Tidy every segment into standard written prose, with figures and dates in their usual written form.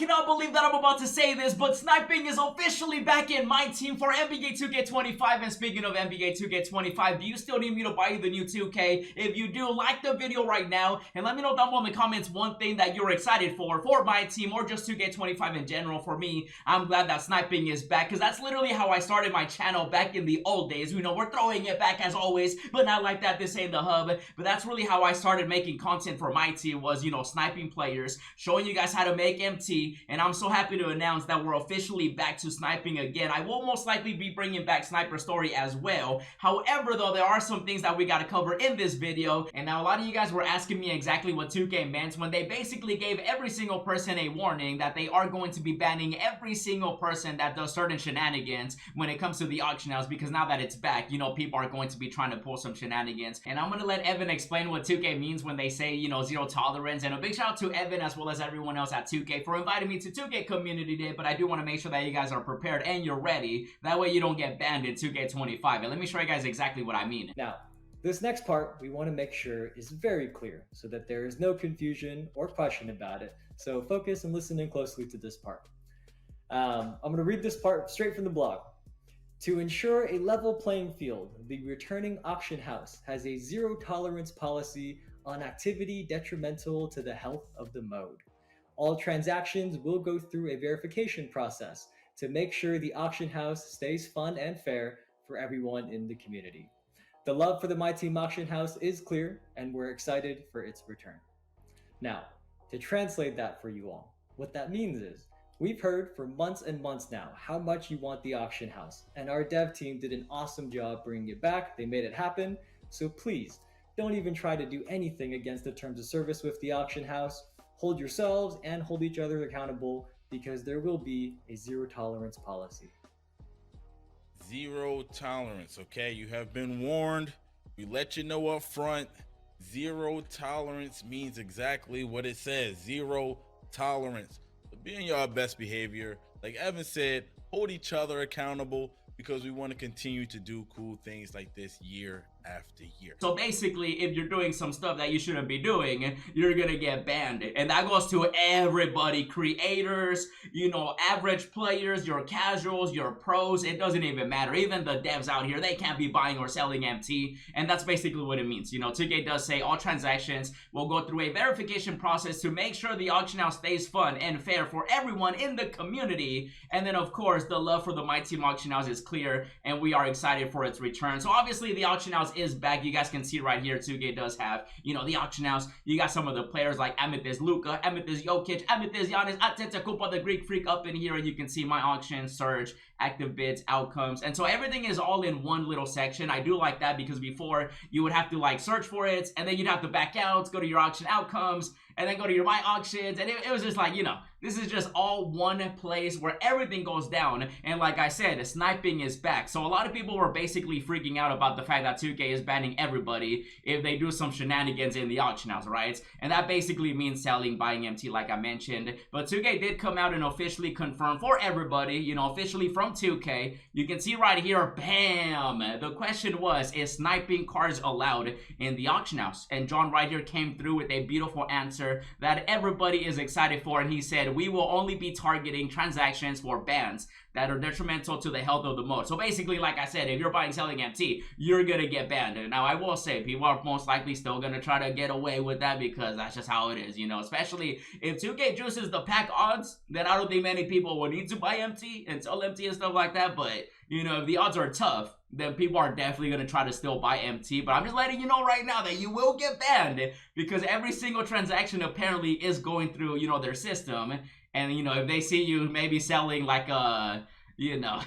cannot believe that I'm about to say this, but Sniping is officially back in my team for NBA 2K25. And speaking of NBA 2K25, do you still need me to buy you the new 2K? If you do, like the video right now, and let me know down below in the comments one thing that you're excited for my team, or just 2K25 in general. For me, I'm glad that Sniping is back, because that's literally how I started my channel back in the old days. You know, we're throwing it back as always, but not like that. This ain't the hub. But that's really how I started making content for my team, was, you know, sniping players, showing you guys how to make MT, and I'm so happy to announce that we're officially back to sniping again. I will most likely be bringing back Sniper Story as well. However, though, there are some things that we got to cover in this video, and now a lot of you guys were asking me exactly what 2K meant when they basically gave every single person a warning that they are going to be banning every single person that does certain shenanigans when it comes to the auction house, because now that it's back, you know, people are going to be trying to pull some shenanigans. And I'm going to let Evan explain what 2K means when they say, you know, zero tolerance. And a big shout out to Evan as well as everyone else at 2K for inviting me to 2K Community Day, but I do want to make sure that you guys are prepared and you're ready. That way you don't get banned in 2K25. And let me show you guys exactly what I mean. Now, this next part we want to make sure is very clear so that there is no confusion or question about it. So focus and listen in closely to this part. I'm going to read this part straight from the blog. To ensure a level playing field, the returning auction house has a zero tolerance policy on activity detrimental to the health of the mode. All transactions will go through a verification process to make sure the auction house stays fun and fair for everyone in the community. The love for the MyTeam auction house is clear, and we're excited for its return. Now, to translate that for you all, what that means is, we've heard for months and months now how much you want the auction house, and our dev team did an awesome job bringing it back. They made it happen, so please don't even try to do anything against the terms of service with the auction house. Hold yourselves and hold each other accountable, because there will be a zero tolerance policy. Zero tolerance, okay? You have been warned. We let you know up front. Zero tolerance means exactly what it says. Zero tolerance. So be in your best behavior. Like Evan said, hold each other accountable, because we want to continue to do cool things like this year after year. So basically, if you're doing some stuff that you shouldn't be doing, you're gonna get banned. And that goes to everybody, creators, you know, average players, your casuals, your pros, it doesn't even matter. Even the devs out here, they can't be buying or selling MT, and that's basically what it means. You know, 2K does say all transactions will go through a verification process to make sure the auction house stays fun and fair for everyone in the community. And then of course, the love for the MyTeam auction house is clear, and we are excited for its return. So obviously the auction house is back. You guys can see right here, 2K does have, you know, the auction house. You got some of the players like Amethyst Luka, Amethyst Jokic, Amethyst Giannis, Antetokounmpo, the Greek Freak up in here, and you can see my auction, surge, active bids, outcomes, and so everything is all in one little section. I do like that, because before you would have to like search for it, and then you'd have to back out, go to your auction outcomes, and then go to your my auctions, and it was just like, you know, this is just all one place where everything goes down. And like I said, sniping is back. So a lot of people were basically freaking out about the fact that 2K is banning everybody if they do some shenanigans in the auction house, right? And that basically means selling, buying MT, like I mentioned. But 2K did come out and officially confirm for everybody, you know, officially from 2K. You can see right here, bam! The question was, is sniping cards allowed in the auction house? And John right here came through with a beautiful answer that everybody is excited for, and he said, we will only be targeting transactions for bans that are detrimental to the health of the mode. So basically, like I said, if you're buying, selling MT, you're gonna get banned. Now, I will say, people are most likely still gonna try to get away with that, because that's just how it is, you know, especially if 2K juices the pack odds, then I don't think many people will need to buy MT and sell MT and stuff like that. But, you know, if the odds are tough, then people are definitely going to try to still buy MT. But I'm just letting you know right now that you will get banned, because every single transaction apparently is going through, you know, their system. And, you know, if they see you maybe selling like a, you know,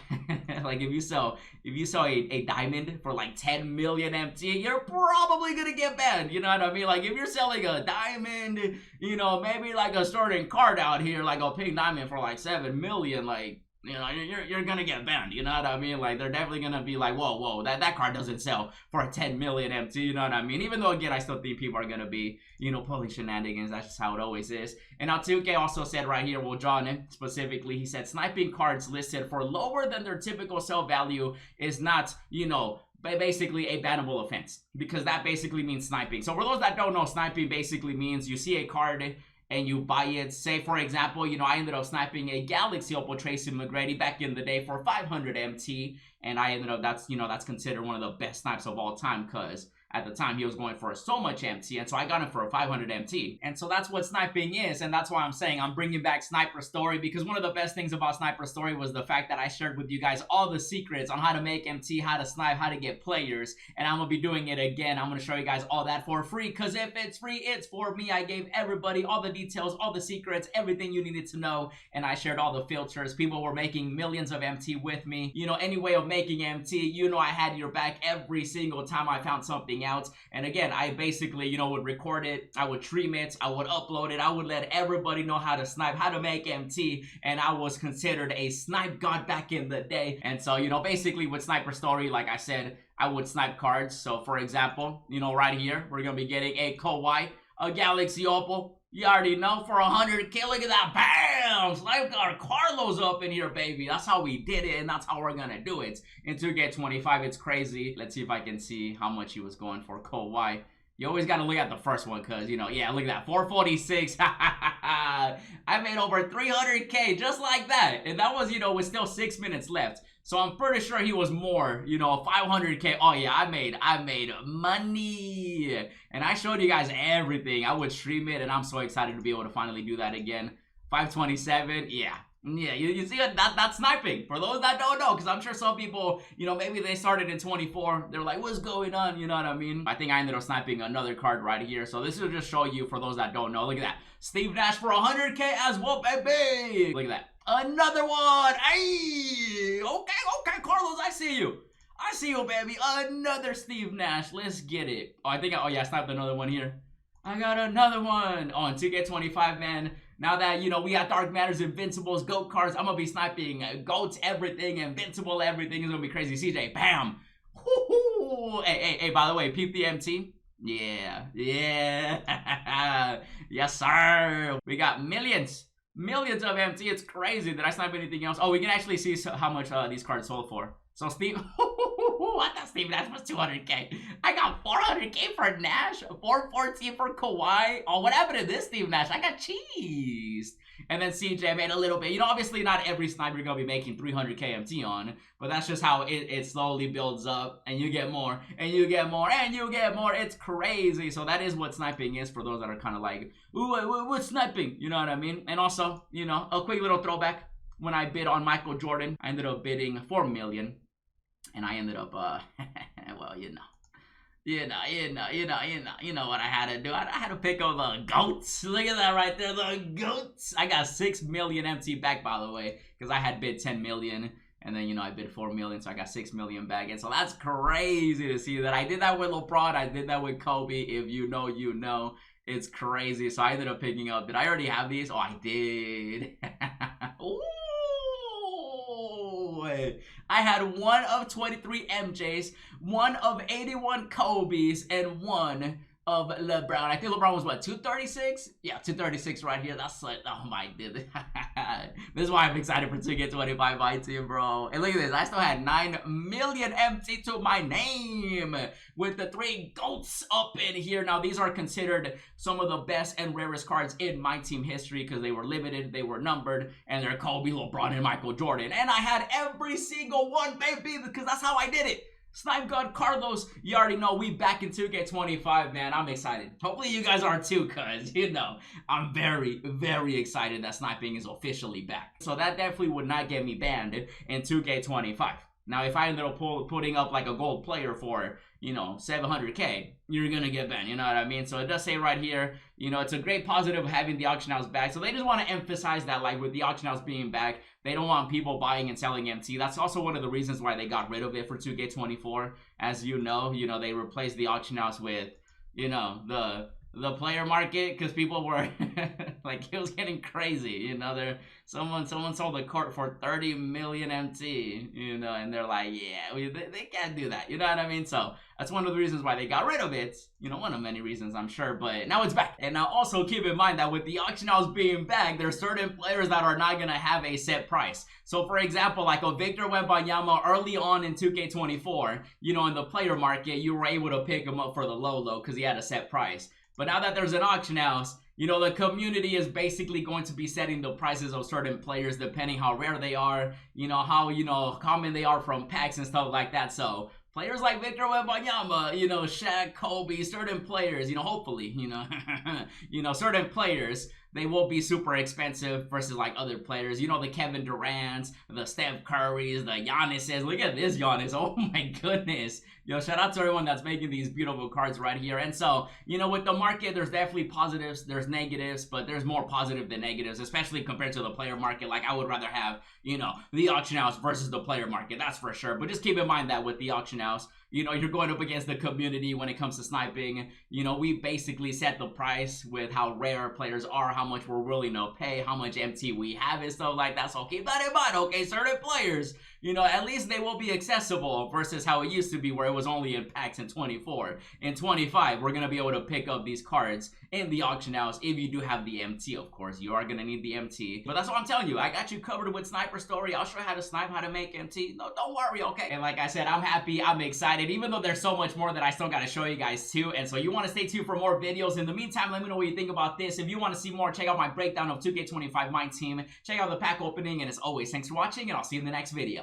like if you sell a diamond for like 10 million MT, you're probably going to get banned. You know what I mean? Like if you're selling a diamond, you know, maybe like a starting card out here, like a pink diamond for like 7 million, like, you know, you're gonna get banned, you know what I mean? Like, they're definitely gonna be like, whoa, that card doesn't sell for a 10 million MT, you know what I mean? Even though, again, I still think people are gonna be, you know, pulling shenanigans. That's just how it always is. And now 2K also said right here, well, John specifically, he said sniping cards listed for lower than their typical sell value is not, you know, basically a bannable offense, because that basically means sniping. So for those that don't know, sniping basically means you see a card and you buy it. Say, for example, you know, I ended up sniping a Galaxy Opal Tracy McGrady back in the day for 500 MT, and I ended up, that's, you know, that's considered one of the best snipes of all time, because at the time he was going for so much MT, and so I got him for a 500 MT. And so that's what sniping is, and that's why I'm saying I'm bringing back Sniper Story, because one of the best things about Sniper Story was the fact that I shared with you guys all the secrets on how to make MT, how to snipe, how to get players, and I'm gonna be doing it again. I'm gonna show you guys all that for free, because if it's free, it's for me. I gave everybody all the details, all the secrets, everything you needed to know, and I shared all the filters. People were making millions of MT with me. You know, any way of making MT, you know, I had your back every single time I found something out. And again, I basically, you know, would record it, I would stream it, I would upload it, I would let everybody know how to snipe, how to make MT, and I was considered a snipe god back in the day. And so, you know, basically with Sniper Story, like I said, I would snipe cards. So for example, you know, right here, we're gonna be getting a Kawhi, a Galaxy Opal. You already know, for 100K, look at that, bam! Snipe card, Carlos up in here, baby. That's how we did it, and that's how we're gonna do it. In 2K25, it's crazy. Let's see if I can see how much he was going for Kawhi. You always gotta look at the first one, because, you know, yeah, look at that, 446. I made over 300K just like that, and that was, you know, with still 6 minutes left. So I'm pretty sure he was more, you know, 500K. Oh yeah, I made money. And I showed you guys everything. I would stream it, and I'm so excited to be able to finally do that again. 527, yeah. Yeah, you see that's sniping. For those that don't know, because I'm sure some people, you know, maybe they started in 24. They're like, what's going on? You know what I mean? I think I ended up sniping another card right here. So this will just show you, for those that don't know. Look at that. Steve Nash for 100K as well, baby. Look at that. Another one. Hey, okay, Carlos, I see you. I see you, baby. Another Steve Nash. Let's get it. Oh, oh yeah, I sniped another one here. I got another one. Oh, and 2K25, man. Now that, you know, we got Dark Matters, Invincibles, GOAT cards, I'm gonna be sniping GOATs, everything, Invincible, everything is gonna be crazy. CJ, bam. Woo-hoo. Hey, by the way, peep the MT. Yeah. Yes, sir. We got millions of MT. It's crazy. Did I snipe anything else? Oh, we can actually see how much these cards sold for. So Steve, I thought Steve Nash was 200K. I got 400K for Nash, 414 for Kawhi. Oh, what happened to this Steve Nash? I got cheesed. And then CJ made a little bit. You know, obviously not every sniper you're gonna be making 300K MT on, but that's just how it slowly builds up, and you get more, and you get more, and you get more. It's crazy. So that is what sniping is, for those that are kind of like, ooh, what's sniping? You know what I mean? And also, you know, a quick little throwback. When I bid on Michael Jordan, I ended up bidding 4 million. And I ended up, well, you know what I had to do. I had to pick up the GOATs. Look at that right there, the GOATs. I got 6 million MT back, by the way, because I had bid 10 million. And then, you know, I bid 4 million, so I got 6 million back. And so that's crazy to see that. I did that with LeBron. I did that with Kobe. If you know, you know. It's crazy. So I ended up picking up. Did I already have these? Oh, I did. Ooh. I had 1 of 23 MJs, 1 of 81 Kobe's, and 1 of LeBron. I think LeBron was what, 236? Yeah, 236 right here. That's like, oh my goodness. This is why I'm excited for 2K25 MyTeam, bro. And look at this. I still had 9 million MT to my name with the 3 GOATs up in here. Now, these are considered some of the best and rarest cards in MyTeam history because they were limited, they were numbered, and they're Kobe, LeBron, and Michael Jordan. And I had every single one, baby, because that's how I did it. Snipe God Carlos, you already know we back in 2K25, man. I'm excited. Hopefully you guys are too, cuz, you know, I'm very, very excited that sniping is officially back. So that definitely would not get me banned in 2K25. Now, if I ended up putting up like a gold player for, you know, 700K, you're gonna get banned, you know what I mean? So it does say right here, you know, it's a great positive having the auction house back. So they just want to emphasize that, like, with the auction house being back, they don't want people buying and selling MT. That's also one of the reasons why they got rid of it for 2K24. As you know, they replaced the auction house with, you know, the player market, because people were like, it was getting crazy, you know. Someone sold a court for 30 million MT, you know, and they're like, yeah, they can't do that, you know what I mean? So that's one of the reasons why they got rid of it, you know, one of many reasons, I'm sure, but now it's back. And now also keep in mind that with the auction house being back, there's certain players that are not gonna have a set price. So for example, like a Victor Wembanyama early on in 2K24, you know, in the player market, you were able to pick him up for the low because he had a set price. But now that there's an auction house, You know, the community is basically going to be setting the prices of certain players depending how rare they are, you know, how, you know, common they are from packs and stuff like that. So players like Victor Wembanyama, you know, Shaq, Kobe, certain players, you know, hopefully, you know, certain players, they will be super expensive versus like other players. You know, the Kevin Durant's, the Steph Curry's, the Giannis's. Look at this Giannis. Oh my goodness. Yo, shout out to everyone that's making these beautiful cards right here. And so, you know, with the market, there's definitely positives, there's negatives, but there's more positive than negatives, especially compared to the player market. Like, I would rather have, you know, the auction house versus the player market, that's for sure. But just keep in mind that with the auction house, you know, you're going up against the community when it comes to sniping. You know, we basically set the price with how rare players are, how much we're willing to pay, how much MT we have and stuff like that. So keep that in mind, okay? Certain players, you know, at least they will be accessible versus how it used to be where it was only in packs in 24. In 25, we're going to be able to pick up these cards in the auction house if you do have the MT, of course. You are going to need the MT. But that's what I'm telling you. I got you covered with Sniper Story. I'll show you how to snipe, how to make MT. No, don't worry, okay? And like I said, I'm happy. I'm excited. Even though there's so much more that I still got to show you guys too. And so you want to stay tuned for more videos. In the meantime, let me know what you think about this. If you want to see more, check out my breakdown of 2K25 MyTeam. Check out the pack opening. And as always, thanks for watching, and I'll see you in the next video.